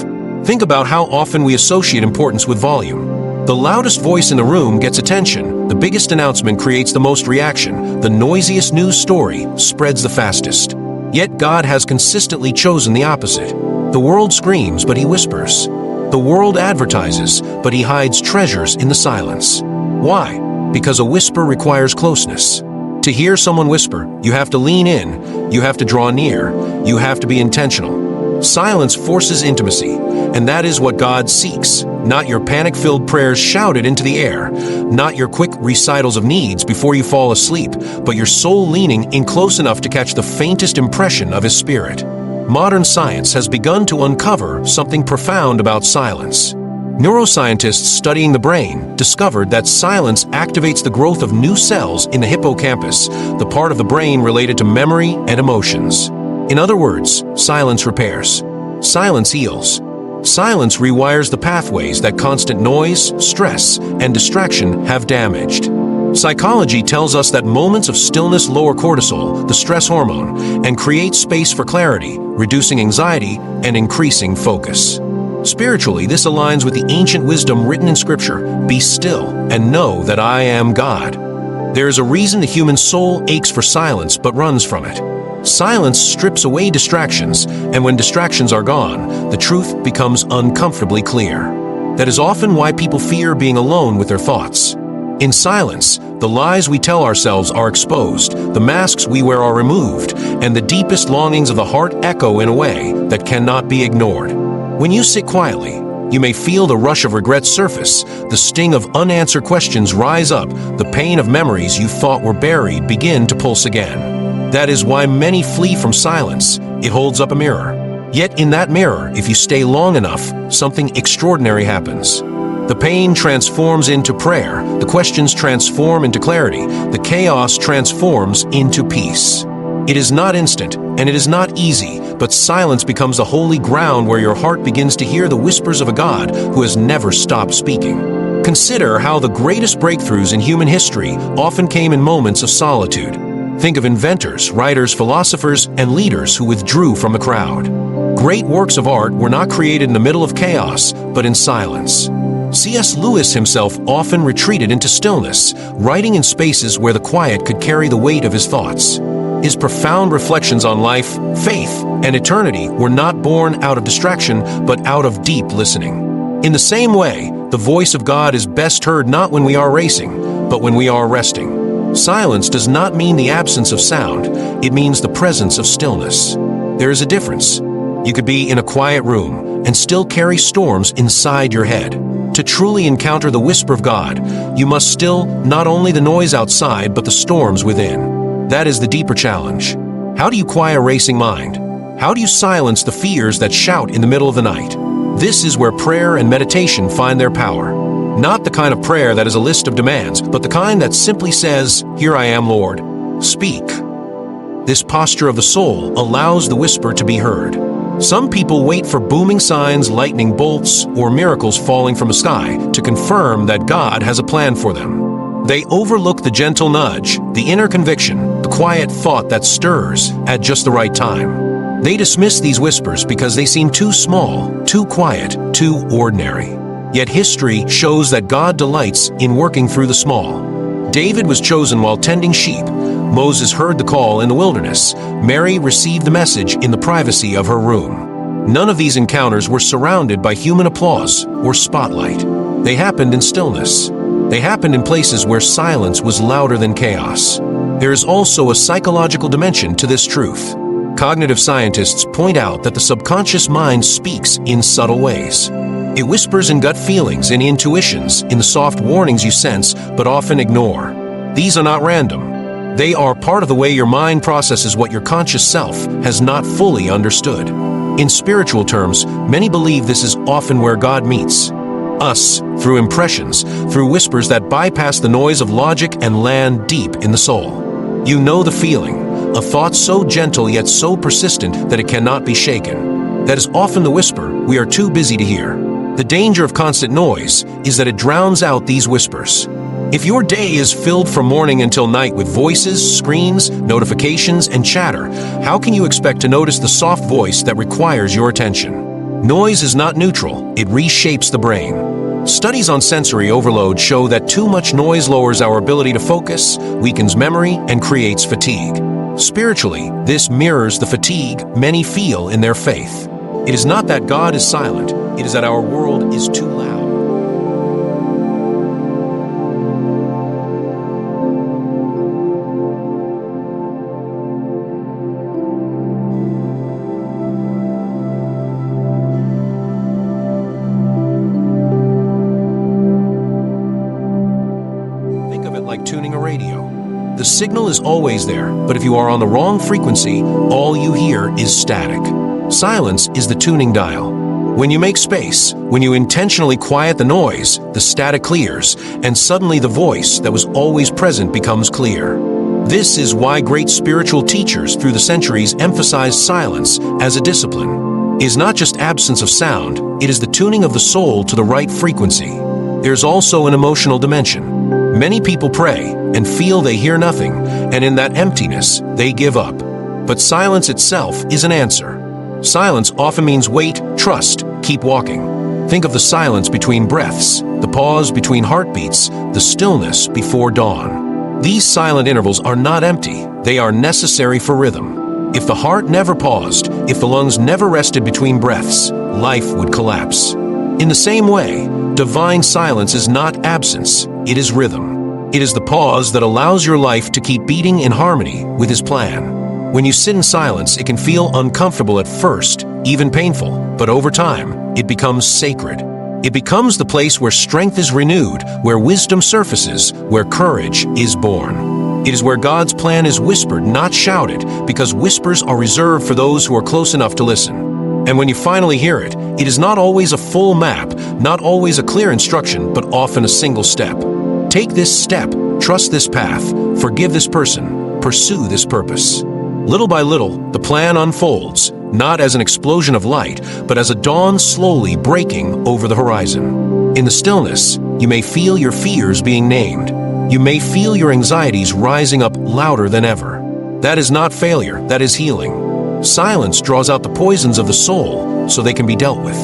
Think about how often we associate importance with volume. The loudest voice in the room gets attention. The biggest announcement creates the most reaction. The noisiest news story spreads the fastest. Yet God has consistently chosen the opposite. The world screams, but He whispers. The world advertises, but He hides treasures in the silence. Why? Because a whisper requires closeness. To hear someone whisper, you have to lean in, you have to draw near, you have to be intentional. Silence forces intimacy, and that is what God seeks. Not your panic-filled prayers shouted into the air, not your quick recitals of needs before you fall asleep, but your soul leaning in close enough to catch the faintest impression of His Spirit. Modern science has begun to uncover something profound about silence. Neuroscientists studying the brain discovered that silence activates the growth of new cells in the hippocampus, the part of the brain related to memory and emotions. In other words, silence repairs. Silence heals. Silence rewires the pathways that constant noise, stress, and distraction have damaged. Psychology tells us that moments of stillness lower cortisol, the stress hormone, and create space for clarity, reducing anxiety and increasing focus. Spiritually, this aligns with the ancient wisdom written in Scripture, "Be still and know that I am God." There is a reason the human soul aches for silence but runs from it. Silence strips away distractions, and when distractions are gone, the truth becomes uncomfortably clear. That is often why people fear being alone with their thoughts. In silence, the lies we tell ourselves are exposed, the masks we wear are removed, and the deepest longings of the heart echo in a way that cannot be ignored. When you sit quietly, you may feel the rush of regret surface, the sting of unanswered questions rise up, the pain of memories you thought were buried begin to pulse again. That is why many flee from silence. It holds up a mirror. Yet in that mirror, if you stay long enough, something extraordinary happens. The pain transforms into prayer, the questions transform into clarity, the chaos transforms into peace. It is not instant, and it is not easy, but silence becomes the holy ground where your heart begins to hear the whispers of a God who has never stopped speaking. Consider how the greatest breakthroughs in human history often came in moments of solitude. Think of inventors, writers, philosophers, and leaders who withdrew from the crowd. Great works of art were not created in the middle of chaos, but in silence. C.S. Lewis himself often retreated into stillness, writing in spaces where the quiet could carry the weight of his thoughts. His profound reflections on life, faith, and eternity were not born out of distraction, but out of deep listening. In the same way, the voice of God is best heard not when we are racing, but when we are resting. Silence does not mean the absence of sound, it means the presence of stillness. There is a difference. You could be in a quiet room and still carry storms inside your head. To truly encounter the whisper of God, you must still not only the noise outside, but the storms within. That is the deeper challenge. How do you quiet a racing mind? How do you silence the fears that shout in the middle of the night? This is where prayer and meditation find their power. Not the kind of prayer that is a list of demands, but the kind that simply says, "Here I am, Lord. Speak." This posture of the soul allows the whisper to be heard. Some people wait for booming signs, lightning bolts, or miracles falling from the sky to confirm that God has a plan for them. They overlook the gentle nudge, the inner conviction, the quiet thought that stirs at just the right time. They dismiss these whispers because they seem too small, too quiet, too ordinary. Yet history shows that God delights in working through the small. David was chosen while tending sheep. Moses heard the call in the wilderness. Mary received the message in the privacy of her room. None of these encounters were surrounded by human applause or spotlight. They happened in stillness. They happened in places where silence was louder than chaos. There is also a psychological dimension to this truth. Cognitive scientists point out that the subconscious mind speaks in subtle ways. It whispers in gut feelings and intuitions, in the soft warnings you sense but often ignore. These are not random. They are part of the way your mind processes what your conscious self has not fully understood. In spiritual terms, many believe this is often where God meets us, through impressions, through whispers that bypass the noise of logic and land deep in the soul. You know the feeling, a thought so gentle yet so persistent that it cannot be shaken. That is often the whisper we are too busy to hear. The danger of constant noise is that it drowns out these whispers. If your day is filled from morning until night with voices, screens, notifications, and chatter, how can you expect to notice the soft voice that requires your attention? Noise is not neutral, it reshapes the brain. Studies on sensory overload show that too much noise lowers our ability to focus, weakens memory, and creates fatigue. Spiritually, this mirrors the fatigue many feel in their faith. It is not that God is silent, it is that our world is too loud. Like tuning a radio. The signal is always there, but if you are on the wrong frequency, all you hear is static. Silence is the tuning dial. When you make space, when you intentionally quiet the noise, the static clears, and suddenly the voice that was always present becomes clear. This is why great spiritual teachers through the centuries emphasized silence as a discipline. It is not just absence of sound, it is the tuning of the soul to the right frequency. There's also an emotional dimension. Many people pray and feel they hear nothing, and in that emptiness, they give up. But silence itself is an answer. Silence often means wait, trust, keep walking. Think of the silence between breaths, the pause between heartbeats, the stillness before dawn. These silent intervals are not empty, they are necessary for rhythm. If the heart never paused, if the lungs never rested between breaths, life would collapse. In the same way, divine silence is not absence, it is rhythm. It is the pause that allows your life to keep beating in harmony with His plan. When you sit in silence, it can feel uncomfortable at first, even painful, but over time, it becomes sacred. It becomes the place where strength is renewed, where wisdom surfaces, where courage is born. It is where God's plan is whispered, not shouted, because whispers are reserved for those who are close enough to listen. And when you finally hear it, it is not always a full map, not always a clear instruction, but often a single step. Take this step, trust this path, forgive this person, pursue this purpose. Little by little, the plan unfolds, not as an explosion of light, but as a dawn slowly breaking over the horizon. In the stillness, you may feel your fears being named. You may feel your anxieties rising up louder than ever. That is not failure, that is healing. Silence draws out the poisons of the soul so they can be dealt with.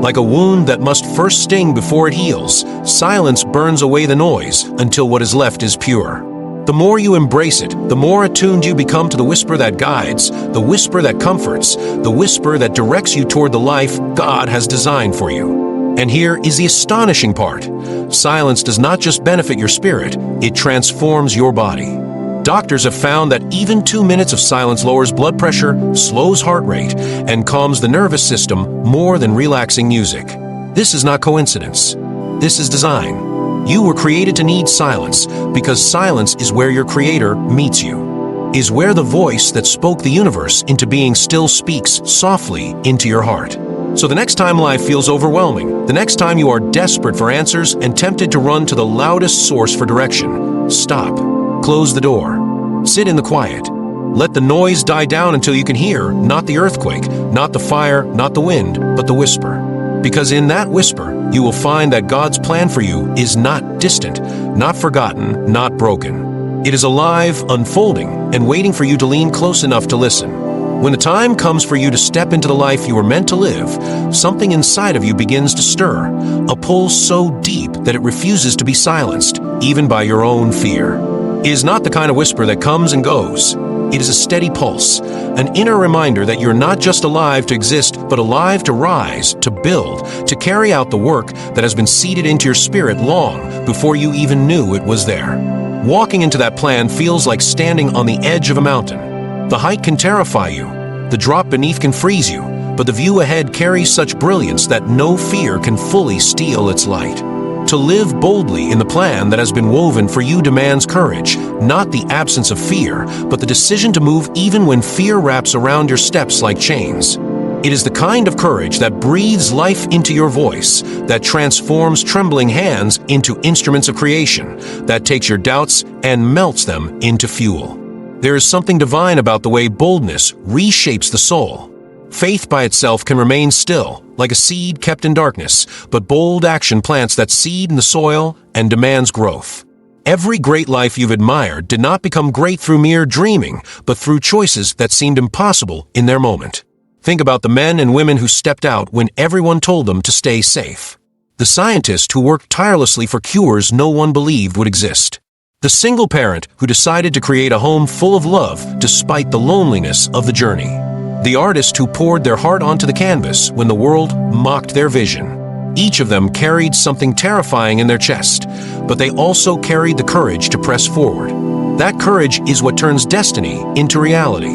Like a wound that must first sting before it heals, silence burns away the noise until what is left is pure. The more you embrace it, the more attuned you become to the whisper that guides, the whisper that comforts, the whisper that directs you toward the life God has designed for you. And here is the astonishing part. Silence does not just benefit your spirit, it transforms your body. Doctors have found that even 2 minutes of silence lowers blood pressure, slows heart rate, and calms the nervous system more than relaxing music. This is not coincidence. This is design. You were created to need silence because silence is where your Creator meets you, is where the voice that spoke the universe into being still speaks softly into your heart. So the next time life feels overwhelming, the next time you are desperate for answers and tempted to run to the loudest source for direction, stop. Close the door. Sit in the quiet. Let the noise die down until you can hear not the earthquake, not the fire, not the wind, but the whisper. Because in that whisper, you will find that God's plan for you is not distant, not forgotten, not broken. It is alive, unfolding, and waiting for you to lean close enough to listen. When the time comes for you to step into the life you were meant to live, something inside of you begins to stir, a pull so deep that it refuses to be silenced, even by your own fear. It is not the kind of whisper that comes and goes. It is a steady pulse, an inner reminder that you're not just alive to exist, but alive to rise, to build, to carry out the work that has been seeded into your spirit long before you even knew it was there. Walking into that plan feels like standing on the edge of a mountain. The height can terrify you, the drop beneath can freeze you, but the view ahead carries such brilliance that no fear can fully steal its light. To live boldly in the plan that has been woven for you demands courage, not the absence of fear, but the decision to move even when fear wraps around your steps like chains. It is the kind of courage that breathes life into your voice, that transforms trembling hands into instruments of creation, that takes your doubts and melts them into fuel. There is something divine about the way boldness reshapes the soul. Faith by itself can remain still, like a seed kept in darkness, but bold action plants that seed in the soil and demands growth. Every great life you've admired did not become great through mere dreaming, but through choices that seemed impossible in their moment. Think about the men and women who stepped out when everyone told them to stay safe. The scientists who worked tirelessly for cures no one believed would exist. The single parent who decided to create a home full of love despite the loneliness of the journey. The artist who poured their heart onto the canvas when the world mocked their vision. Each of them carried something terrifying in their chest, but they also carried the courage to press forward. That courage is what turns destiny into reality.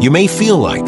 You may feel like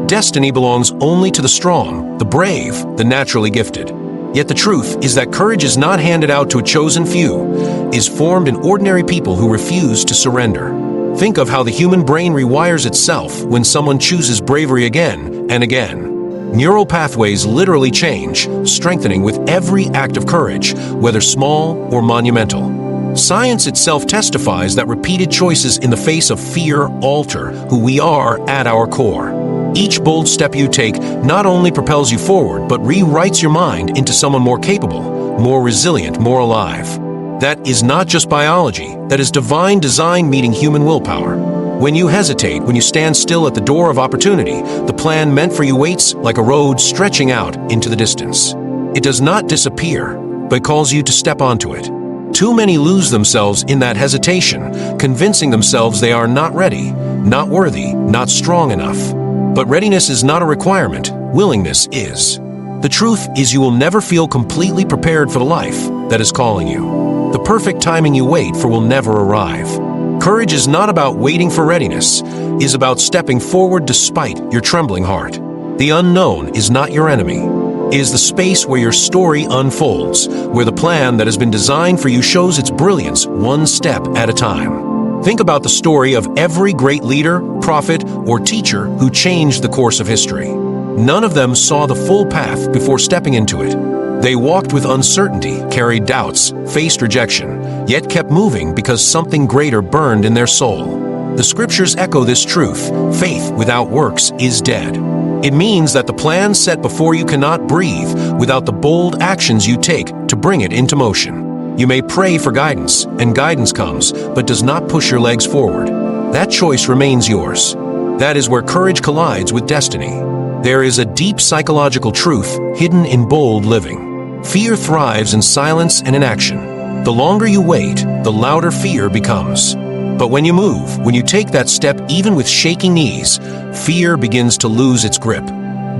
destiny belongs only to the strong, the brave, the naturally gifted. Yet the truth is that courage is not handed out to a chosen few, is formed in ordinary people who refuse to surrender. Think of how the human brain rewires itself when someone chooses bravery again and again. Neural pathways literally change, strengthening with every act of courage, whether small or monumental. Science itself testifies that repeated choices in the face of fear alter who we are at our core. Each bold step you take not only propels you forward, but rewrites your mind into someone more capable, more resilient, more alive. That is not just biology, that is divine design meeting human willpower. When you hesitate, when you stand still at the door of opportunity, the plan meant for you waits like a road stretching out into the distance. It does not disappear, but calls you to step onto it. Too many lose themselves in that hesitation, convincing themselves they are not ready, not worthy, not strong enough. But readiness is not a requirement, willingness is. The truth is you will never feel completely prepared for the life that is calling you. The perfect timing you wait for will never arrive. Courage is not about waiting for readiness, it is about stepping forward despite your trembling heart. The unknown is not your enemy. It is the space where your story unfolds, where the plan that has been designed for you shows its brilliance one step at a time. Think about the story of every great leader, prophet, or teacher who changed the course of history. None of them saw the full path before stepping into it. They walked with uncertainty, carried doubts, faced rejection, yet kept moving because something greater burned in their soul. The scriptures echo this truth: faith without works is dead. It means that the plan set before you cannot breathe without the bold actions you take to bring it into motion. You may pray for guidance, and guidance comes, but does not push your legs forward. That choice remains yours. That is where courage collides with destiny. There is a deep psychological truth hidden in bold living. Fear thrives in silence and in action. The longer you wait, the louder fear becomes. But when you move, when you take that step even with shaking knees, fear begins to lose its grip.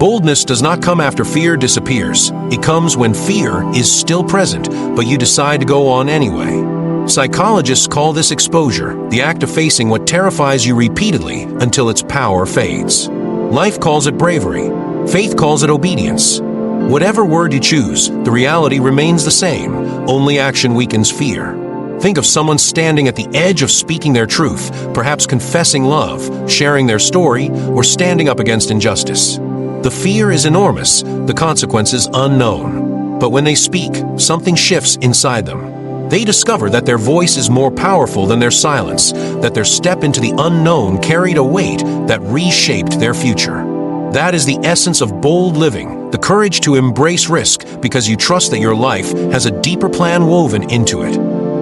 Boldness does not come after fear disappears. It comes when fear is still present, but you decide to go on anyway. Psychologists call this exposure, the act of facing what terrifies you repeatedly until its power fades. Life calls it bravery. Faith calls it obedience. Whatever word you choose, the reality remains the same, only action weakens fear. Think of someone standing at the edge of speaking their truth, perhaps confessing love, sharing their story, or standing up against injustice. The fear is enormous, the consequences unknown. But when they speak, something shifts inside them. They discover that their voice is more powerful than their silence, that their step into the unknown carried a weight that reshaped their future. That is the essence of bold living, the courage to embrace risk because you trust that your life has a deeper plan woven into it.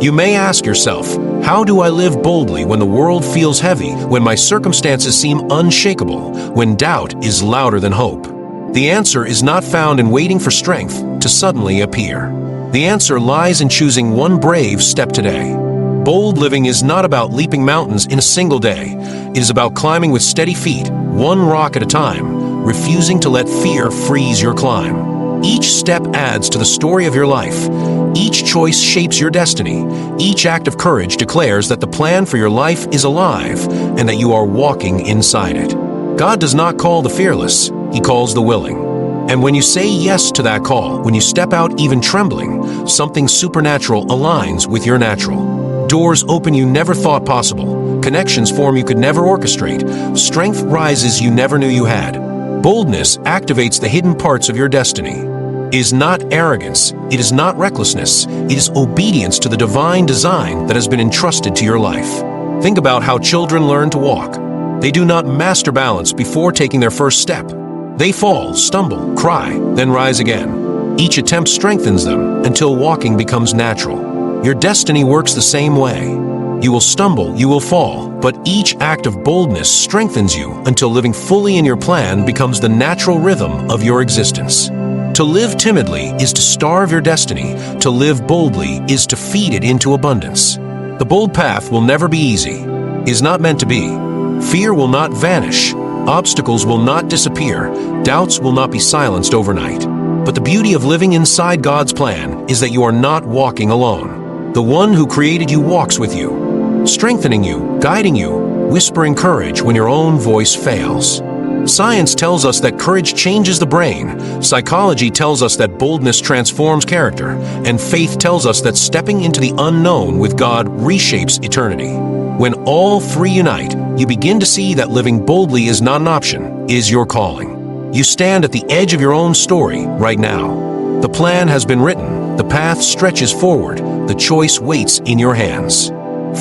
You may ask yourself, how do I live boldly when the world feels heavy, when my circumstances seem unshakable, when doubt is louder than hope? The answer is not found in waiting for strength to suddenly appear. The answer lies in choosing one brave step today. Bold living is not about leaping mountains in a single day. It is about climbing with steady feet, one rock at a time, refusing to let fear freeze your climb. Each step adds to the story of your life. Each choice shapes your destiny. Each act of courage declares that the plan for your life is alive and that you are walking inside it. God does not call the fearless, He calls the willing. And when you say yes to that call, when you step out even trembling, something supernatural aligns with your natural. Doors open you never thought possible. Connections form you could never orchestrate. Strength rises you never knew you had. Boldness activates the hidden parts of your destiny. It is not arrogance. It is not recklessness. It is obedience to the divine design that has been entrusted to your life. Think about how children learn to walk. They do not master balance before taking their first step. They fall, stumble, cry, then rise again. Each attempt strengthens them until walking becomes natural. Your destiny works the same way. You will stumble, you will fall, but each act of boldness strengthens you until living fully in your plan becomes the natural rhythm of your existence. To live timidly is to starve your destiny. To live boldly is to feed it into abundance. The bold path will never be easy. It is not meant to be. Fear will not vanish. Obstacles will not disappear. Doubts will not be silenced overnight. But the beauty of living inside God's plan is that you are not walking alone. The one who created you walks with you, strengthening you, guiding you, whispering courage when your own voice fails. Science tells us that courage changes the brain. Psychology tells us that boldness transforms character. And faith tells us that stepping into the unknown with God reshapes eternity. When all three unite, you begin to see that living boldly is not an option, it is your calling. You stand at the edge of your own story right now. The plan has been written, the path stretches forward, the choice waits in your hands.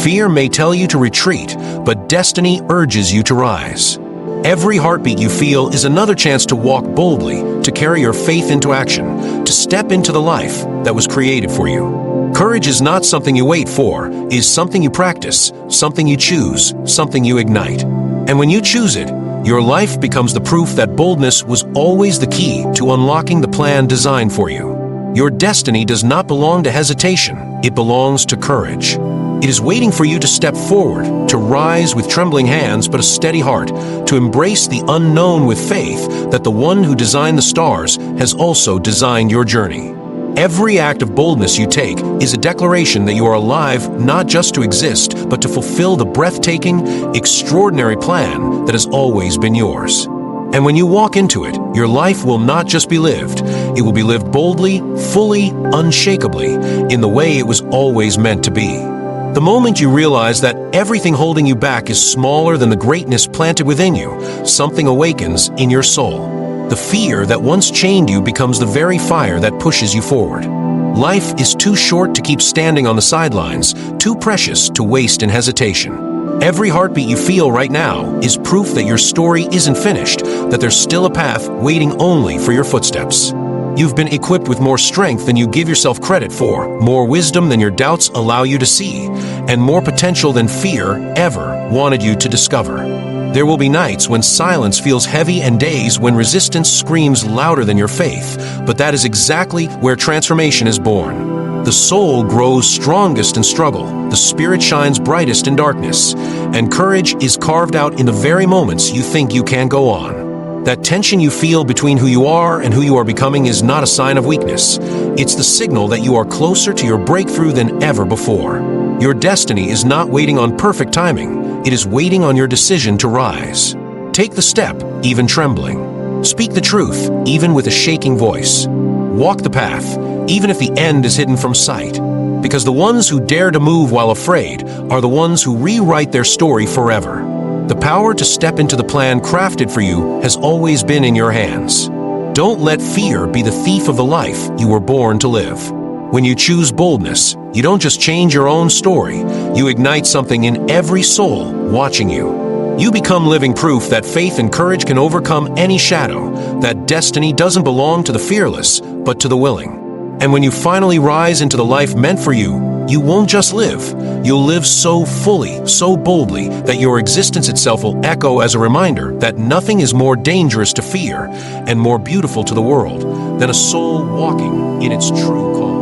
Fear may tell you to retreat, but destiny urges you to rise. Every heartbeat you feel is another chance to walk boldly, to carry your faith into action, to step into the life that was created for you. Courage is not something you wait for, it is something you practice, something you choose, something you ignite. And when you choose it, your life becomes the proof that boldness was always the key to unlocking the plan designed for you. Your destiny does not belong to hesitation, it belongs to courage. It is waiting for you to step forward, to rise with trembling hands but a steady heart, to embrace the unknown with faith that the one who designed the stars has also designed your journey. Every act of boldness you take is a declaration that you are alive not just to exist, but to fulfill the breathtaking, extraordinary plan that has always been yours. And when you walk into it, your life will not just be lived, it will be lived boldly, fully, unshakably, in the way it was always meant to be. The moment you realize that everything holding you back is smaller than the greatness planted within you, something awakens in your soul. The fear that once chained you becomes the very fire that pushes you forward. Life is too short to keep standing on the sidelines, too precious to waste in hesitation. Every heartbeat you feel right now is proof that your story isn't finished, that there's still a path waiting only for your footsteps. You've been equipped with more strength than you give yourself credit for, more wisdom than your doubts allow you to see, and more potential than fear ever wanted you to discover. There will be nights when silence feels heavy and days when resistance screams louder than your faith, but that is exactly where transformation is born. The soul grows strongest in struggle, the spirit shines brightest in darkness, and courage is carved out in the very moments you think you can't go on. That tension you feel between who you are and who you are becoming is not a sign of weakness. It's the signal that you are closer to your breakthrough than ever before. Your destiny is not waiting on perfect timing. It is waiting on your decision to rise. Take the step, even trembling. Speak the truth, even with a shaking voice. Walk the path, even if the end is hidden from sight. Because the ones who dare to move while afraid are the ones who rewrite their story forever. The power to step into the plan crafted for you has always been in your hands. Don't let fear be the thief of the life you were born to live. When you choose boldness, you don't just change your own story, you ignite something in every soul watching you. You become living proof that faith and courage can overcome any shadow, that destiny doesn't belong to the fearless, but to the willing. And when you finally rise into the life meant for you, you won't just live. You'll live so fully, so boldly, that your existence itself will echo as a reminder that nothing is more dangerous to fear and more beautiful to the world than a soul walking in its true calling.